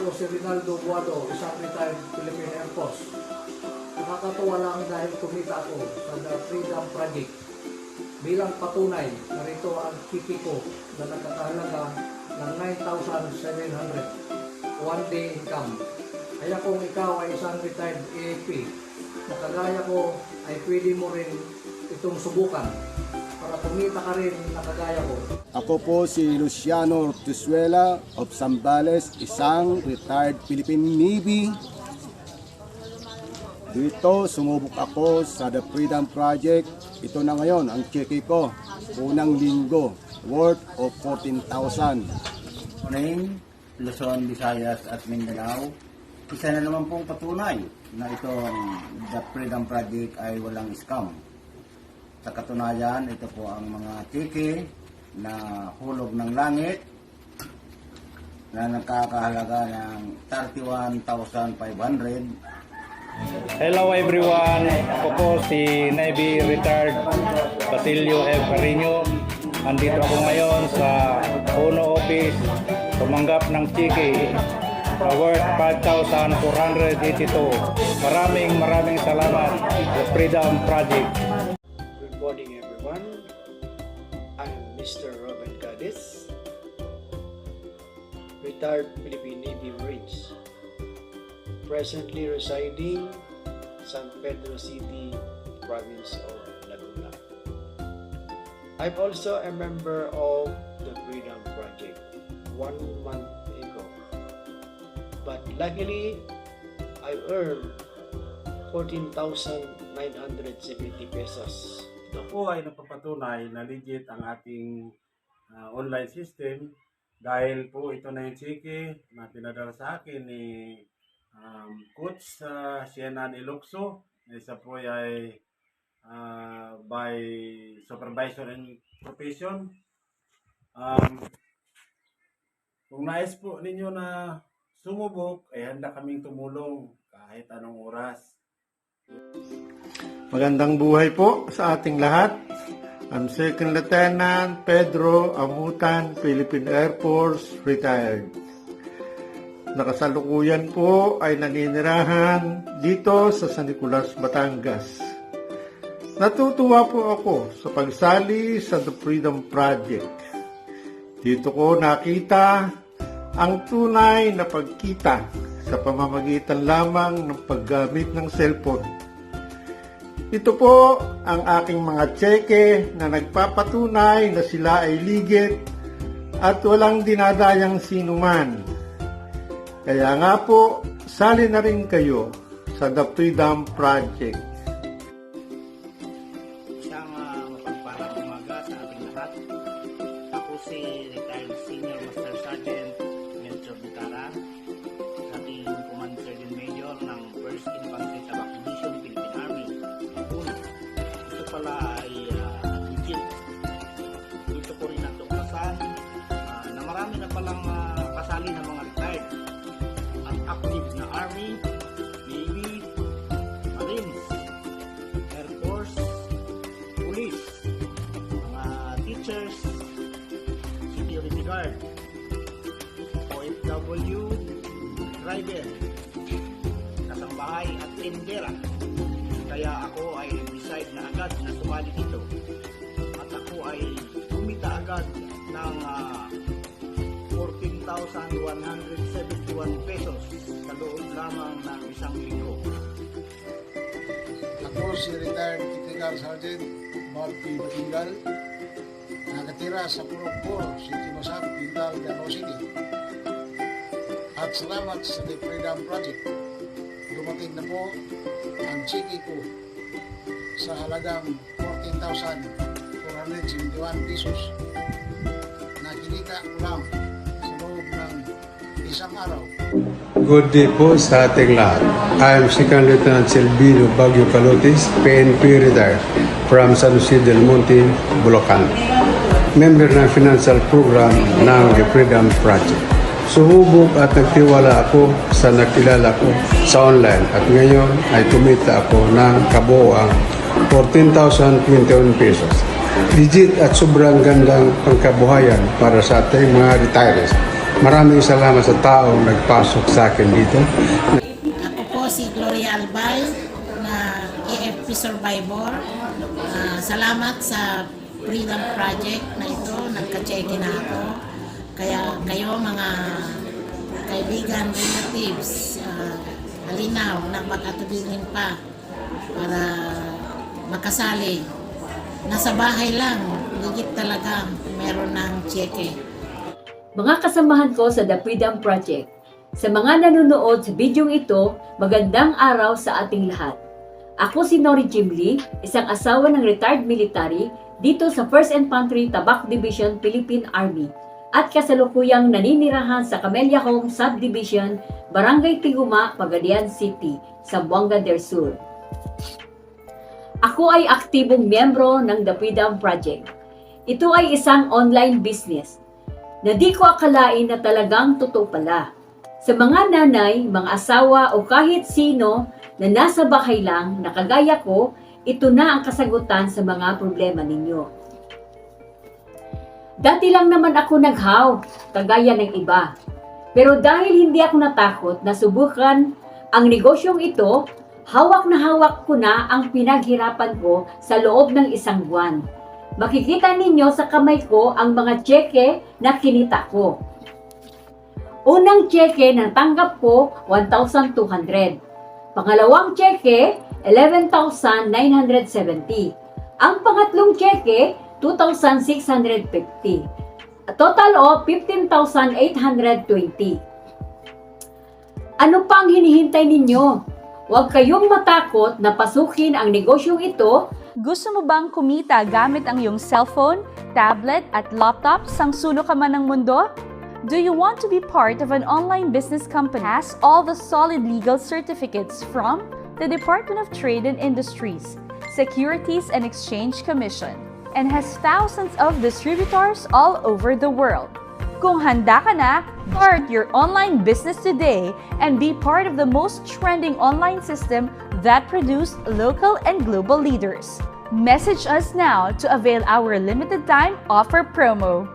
Ako si Rinaldo Buado, isang retired Philippine Air Force. Nakakatuwa lang dahil kumita ako sa The Freedom Project. Bilang patunay, narito ang kiki ko na nakakahalaga ng 9,700 one-day income. Kaya kung ikaw ay isang retired AFP, na kagaya ko ay pwede mo rin itong subukan para kumita ka rin na kagaya ko. Ako po si Luciano Ortizuela of Zambales, isang retired Philippine Navy. Dito, sumubok ako sa The Freedom Project. Ito na ngayon ang cheque ko. Unang linggo, worth of 14,000. Morning, Luzon, Visayas at Mindanao. Isa na naman pong patunay na itong The Freedom Project ay walang scam. Sa katunayan, ito po ang mga cheque na hulog ng langit na nakakahalaga ng 31,500. Hello everyone, ako po si Navy Retired Basilio F. Carino. Andito ako ngayon sa Puno Office, tumanggap ng cheque na worth 5,482. Maraming salamat sa Freedom Project. Good morning everyone. I'm Mr. Robert Cadiz, retired Philippine Navy Marines, presently residing San Pedro City, province of Laguna. I'm also a member of the Freedom Project 1 month ago, but luckily I earned 14,970 pesos. Ito po ay napapatunay na legit ang ating online system dahil po ito na yung cheque na pinadala sa akin ni Coach Sienna Ilocso. Isa po ay by Supervisor and Profession. Kung nais po ninyo na sumubok, ay handa kaming tumulong kahit anong oras. Magandang buhay po sa ating lahat. I'm Second Lieutenant Pedro Amutan, Philippine Air Force, retired. Nakasalukuyan po ay naninirahan dito sa San Nicolas, Batangas. Natutuwa po ako sa pagsali sa The Freedom Project. Dito ko nakita ang tunay na pagkita sa pamamagitan lamang ng paggamit ng cellphone. Ito po ang aking mga cheque na nagpapatunay na sila ay legit at walang dinadayang sinuman. Kaya nga po, sali na rin kayo sa The Freedom Project. Isang mapagpalang umaga sa ating lahat. Ako si retired Senior Master Sergeant Melchor Bitara, ating Command Sergeant Major ng 1st Infantry Tabak Division, Philippine Army. Ito pala ay legit. Dito ko rin natuklasan na marami na palang kasali ng mga retired at active na Army, Navy, Marines, Air Force, Police, mga teachers, security guard, OFW, driver, kasambahay at tendera. Kaya ako ay decide na agad na sumali dito. At ako ay kumita agad ng 14,171 pesos sa loob lamang ng isang linggo. Ako si retired Technical Sergeant Bob P. Batingal, nakatira sa Purok 4, City Masat, Pintal, Gano City. At salamat sa The Freedom Project. Dumating na po ang cheque ko sa halagang 14,471 pesos na kinika ko lang sa loob ng isang araw. Good day po sa ating lahat. I am Second Lieutenant Silvino Baguio Calotis, PNP retired from San Jose del Monte, Bulacan. Member ng financial program ng The Freedom Project. Sumubok at nagtiwala ako sa nakilala ko sa online at ngayon ay kumita ako ng kabuoang 14,021 pesos. Legit at sobrang gandang pangkabuhayan para sa ating mga retirees. Maraming salamat sa taong nagpasok sa akin dito. Ako po si Gloria Albay na AFP survivor. Salamat sa Freedom Project na ito, nagka-check na ako. Kaya kayo mga kaibigan, relatives, halinaw na makatulungin pa para makasali. Nasa bahay lang, ligit talaga meron ng cheque. Mga kasamahan ko sa The Freedom Project, sa mga nanonood sa bidyong ito, magandang araw sa ating lahat. Ako si Nori Jim Lee, isang asawa ng retired military dito sa 1st Infantry Tabak Division, Philippine Army, at kasalukuyang naninirahan sa Camellia Home Subdivision, Barangay Tiguma, Pagadian City, Zamboanga del Sur. Ako ay aktibong miyembro ng The Freedom Project. Ito ay isang online business na di ko akalain na talagang totoo pala. Sa mga nanay, mga asawa o kahit sino na nasa bahay lang na kagaya ko, ito na ang kasagutan sa mga problema ninyo. Dati lang naman ako naghaw, kagaya ng iba. Pero dahil hindi ako natakot na subukan ang negosyong ito, hawak na hawak ko na ang pinaghirapan ko sa loob ng isang buwan. Makikita ninyo sa kamay ko ang mga tseke na kinita ko. Unang tseke na tanggap ko, 1,200. Pangalawang tseke, 11,970. Ang pangatlong tseke, 2,650. A total of 15,820. Ano pa ang hinihintay ninyo? Huwag kayong matakot na pasukin ang negosyong ito. Gusto mo bang kumita gamit ang iyong cellphone, tablet at laptop sang sulok ka man ng mundo? Do you want to be part of an online business company that has all the solid legal certificates from the Department of Trade and Industries, Securities and Exchange Commission, and has thousands of distributors all over the world? Kung handa ka na, start your online business today and be part of the most trending online system that produce local and global leaders. Message us now to avail our limited time offer promo.